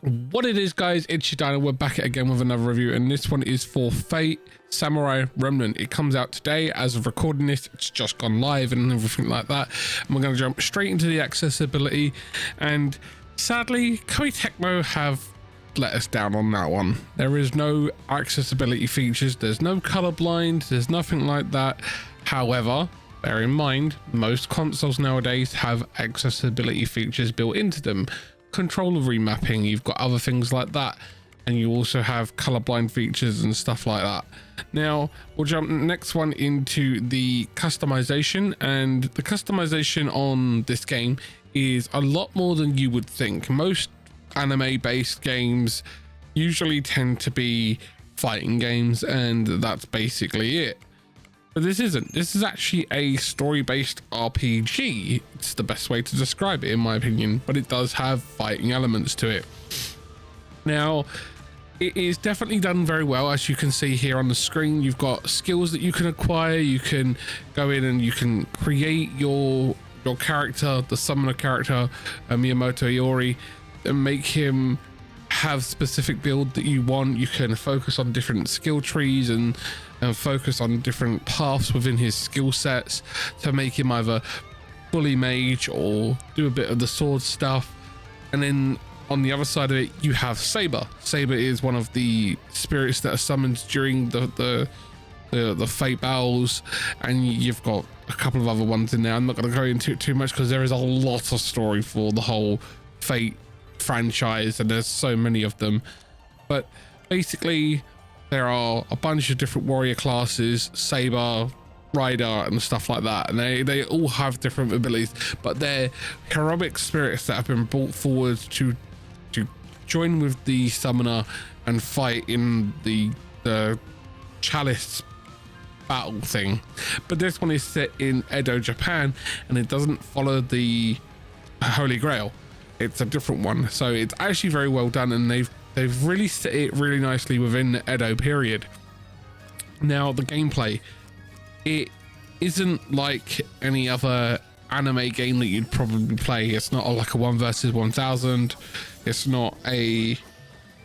What it is, guys, it's your Dino. We're back again with another review, and this one is for Fate Samurai Remnant. It comes out today as of recording this. It's just gone live and everything like that, and we're going to jump straight into the accessibility. And sadly, Koei Tecmo have let us down on that one. There is no accessibility features, there's no colorblind, there's nothing like that. However, bear in mind, most consoles nowadays have accessibility features built into them. Controller remapping, you've got other things like that, and you also have colorblind features and stuff like that. Now we'll jump next one into the customization, and the customization on this game is a lot more than you would think. Most anime based games usually tend to be fighting games, and that's basically it. But this isn't. This is actually a story-based RPG. It's the best way to describe it, in my opinion, but it does have fighting elements to it. Now, it is definitely done very well. As you can see here on the screen, you've got skills that you can acquire. You can go in and you can create your character, the summoner character, Miyamoto Iori, and make him have specific build that you want. You can focus on different skill trees and focus on different paths within his skill sets to make him either fully mage or do a bit of the sword stuff. And then on the other side of it, you have Saber. Saber is one of the spirits that are summoned during the fate battles, and you've got a couple of other ones in there. I'm not going to go into it too much because there is a lot of story for the whole Fate franchise, and there's so many of them. But basically, there are a bunch of different warrior classes, Saber, Rider, and stuff like that, and they all have different abilities, but they're heroic spirits that have been brought forward to join with the summoner and fight in the chalice battle thing. But this one is set in Edo, Japan, and it doesn't follow the Holy Grail. It's a different one, so it's actually very well done, and they've really set it really nicely within the Edo period. Now, the gameplay, it isn't like any other anime game that you'd probably play. It's not like a 1 versus 1000. It's not a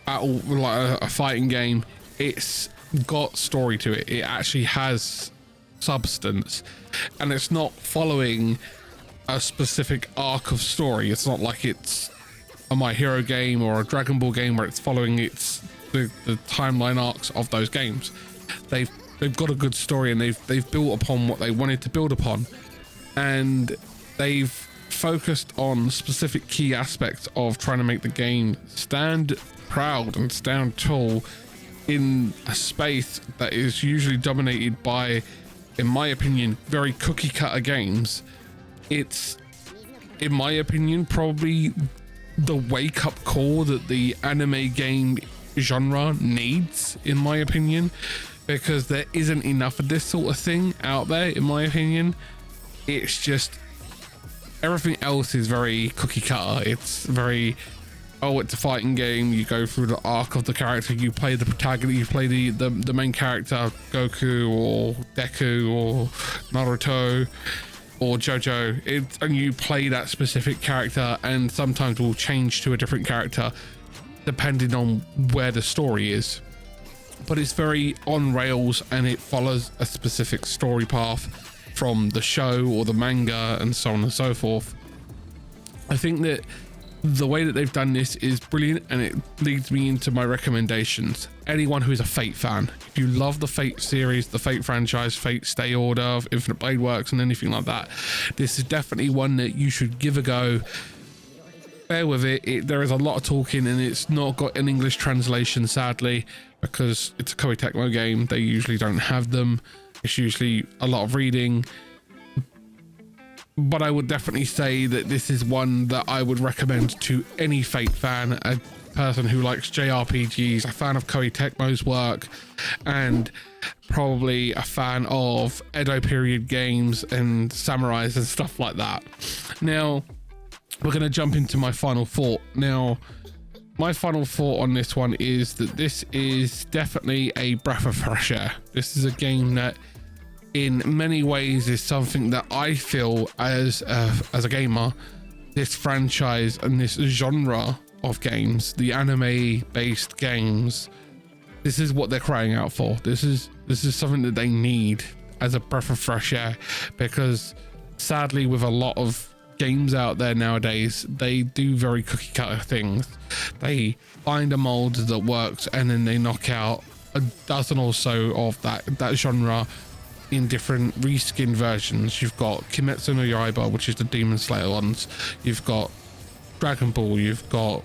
battle, like a fighting game. It's got story to it. It actually has substance, and it's not following a specific arc of story. It's not like it's a My Hero game or a Dragon Ball game where it's following the timeline arcs of those games. They've got a good story, and they've built upon what they wanted to build upon, and they've focused on specific key aspects of trying to make the game stand proud and stand tall in a space that is usually dominated by, in my opinion, very cookie cutter games. It's, in my opinion, probably the wake up call that the anime game genre needs, in my opinion, because there isn't enough of this sort of thing out there, in my opinion. It's just, everything else is very cookie cutter. It's very, oh, it's a fighting game, you go through the arc of the character, you play the protagonist, you play the main character, Goku or Deku or Naruto or JoJo, and you play that specific character, and sometimes will change to a different character depending on where the story is. But it's very on rails, and it follows a specific story path from the show or the manga and so on and so forth. I think that the way that they've done this is brilliant, and it leads me into my recommendations. Anyone who is a Fate fan, if you love the Fate series, the Fate franchise, Fate Stay Order, Infinite Blade Works, and anything like that, this is definitely one that you should give a go. Bear with it, there is a lot of talking, and it's not got an English translation, sadly, because it's a Koei Tecmo game. They usually don't have them. It's usually a lot of reading. But I would definitely say that this is one that I would recommend to any Fate fan, a person who likes JRPGs, a fan of Koei Tecmo's work, and probably a fan of Edo period games and samurais and stuff like that. Now, we're going to jump into my final thought. Now, my final thought on this one is that this is definitely a breath of fresh air. This is a game that in many ways is something that I feel as a gamer, this franchise and this genre of games, the anime based games, this is what they're crying out for. This is something that they need as a breath of fresh air, because sadly with a lot of games out there nowadays, they do very cookie cutter things. They find a mold that works and then they knock out a dozen or so of that genre in different reskin versions. You've got Kimetsu no Yaiba, which is the Demon Slayer ones. You've got Dragon Ball. You've got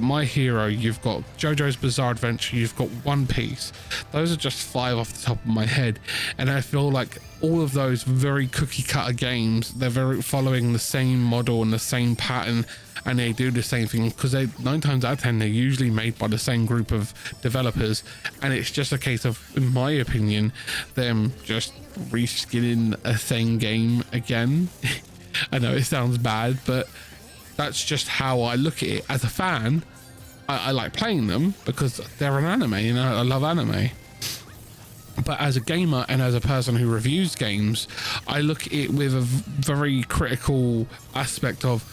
My Hero. You've got JoJo's Bizarre Adventure. You've got One Piece. Those are just 5 off the top of my head, and I feel like all of those very cookie cutter games, they're very following the same model and the same pattern, and they do the same thing because they 9 times out of 10 they're usually made by the same group of developers, and it's just a case of, in my opinion, them just reskinning a same game again. I know it sounds bad, but that's just how I look at it. As a fan, I like playing them because they're an anime, you know, I love anime. But as a gamer and as a person who reviews games, I look at it with a very critical aspect of,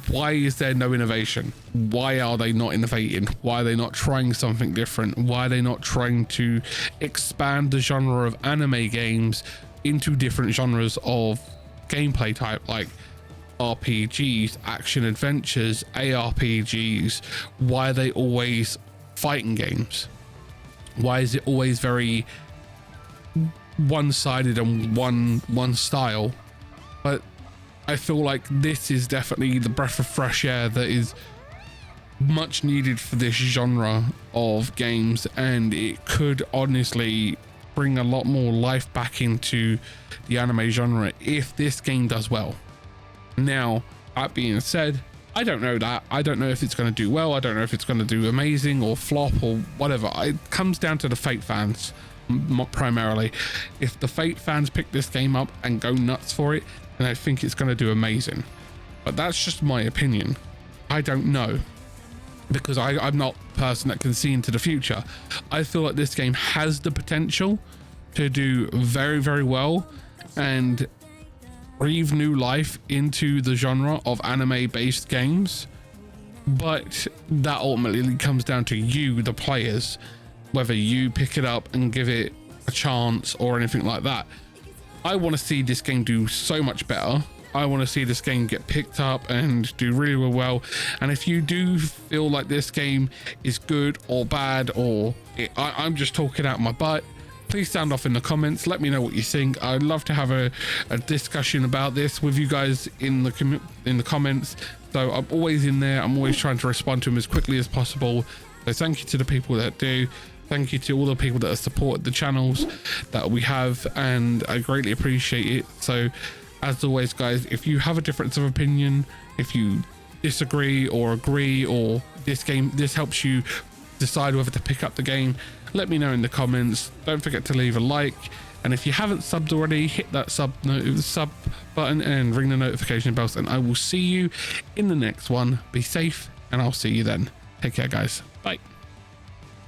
why is there no innovation? Why are they not innovating? Why are they not trying something different? Why are they not trying to expand the genre of anime games into different genres of gameplay type, like RPGs, action adventures, ARPGs? Why are they always fighting games? Why is it always very one-sided and one style? But I feel like this is definitely the breath of fresh air that is much needed for this genre of games, and it could honestly bring a lot more life back into the anime genre if this game does well. Now, that being said, I don't know that. I don't know if it's going to do well. I don't know if it's going to do amazing or flop or whatever. It comes down to the Fate fans primarily. If the Fate fans pick this game up and go nuts for it, then I think it's going to do amazing. But that's just my opinion. I don't know, because I'm not a person that can see into the future. I feel like this game has the potential to do very, very well and breathe new life into the genre of anime-based games. But that ultimately comes down to you, the players, whether you pick it up and give it a chance or anything like that. I want to see this game do so much better. I want to see this game get picked up and do really, really well. And if you do feel like this game is good or bad, or I'm just talking out my butt, please sound off in the comments. Let me know what you think. I'd love to have a discussion about this with you guys in the comments. So I'm always in there. I'm always trying to respond to them as quickly as possible. So thank you to the people that do. Thank you to all the people that have supported the channels that we have, and I greatly appreciate it. So as always, guys, if you have a difference of opinion, if you disagree or agree, or this helps you decide whether to pick up the game, let me know in the comments. Don't forget to leave a like, and if you haven't subbed already, hit that sub button and ring the notification bells, and I will see you in the next one. Be safe, and I'll see you then. Take care, guys. Bye.